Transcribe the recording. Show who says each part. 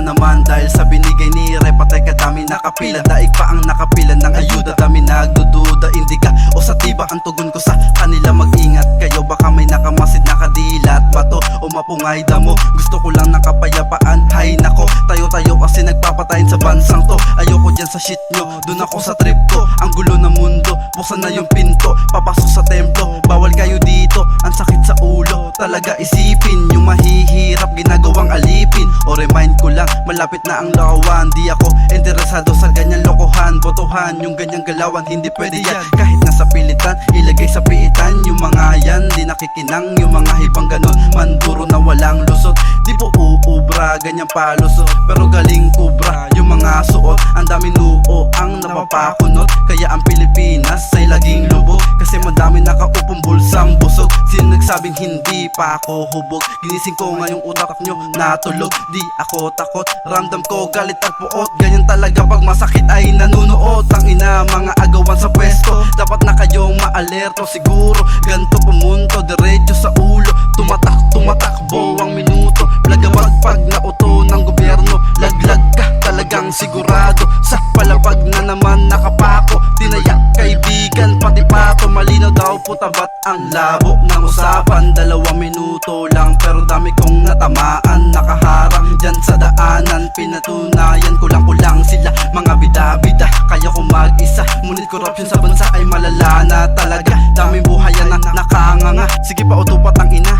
Speaker 1: naman dahil sa binigay ni Repatay kadami nakapila. Daig pa ang nakapila ng ayuda, dami nagdududa. Hindi ka o sa tiba ang tugon ko sa kanila. Mag-ingat kayo, baka may nakamasid na kadilat, bato o mapungay damo. Gusto ko lang ng kapayapaan, hay nako. Tayo-tayo kasi nagpapatayin sa bansang to. Ayoko dyan sa shit nyo, dun ako sa trip ko. Ang gulo ng mundo, buksan na yung pinto. Papasok sa templo, bawal kayo dito. Ang sakit sa ulo, talaga isipin. Yung mahihirap, ginagawang alipin. O remind ko lang, malapit na ang lakawan. Di ako interesado sa ganyan lokohan. Botohan, yung ganyang galawan, hindi pwede yan. Kahit nasa pilitan, ilagay sa piitan. Yung mga yan, di nakikinang. Yung mga hibang ganon, manduro na walang lusot. Di po uubra, ganyan palusot. Pero galing kubra, yung mga suot. Ang daming luo, ang napapakunot. Kaya ang Pilipinas ay laging lubog. Kasi madami nakaupong bulsang busog. Sino nagsabing hindi pa ako hubog? Ginising ko ngayong utak nyo natulog. Di ako takot, ramdam ko galit at puot. Ganyan talaga pag masakit ay nanunuot. Ang ina, mga agawan sa pwesto. Dapat na kayong maalerto siguro. Ganto pumunto, diretso sa ulo. Tumatakbo ang minuto. Plagabag pag nauto ng gobyerno. Laglag ka, talagang sigurado. Sa palapag na naman nakapako. Tinayak kaibigan, pati pato. Malinaw daw po tabat ang labo ng usapan. 2 minuto lang pero dami kong natamaan. Nakaharang dyan sa daanan. Pinatunayan kulang sila mga bida-bida. Kaya ko mag-isa, ngunit corruption sa bansa ay malala na talaga. Daming buhayan na nakanganga. Sige pa utupat ang ina.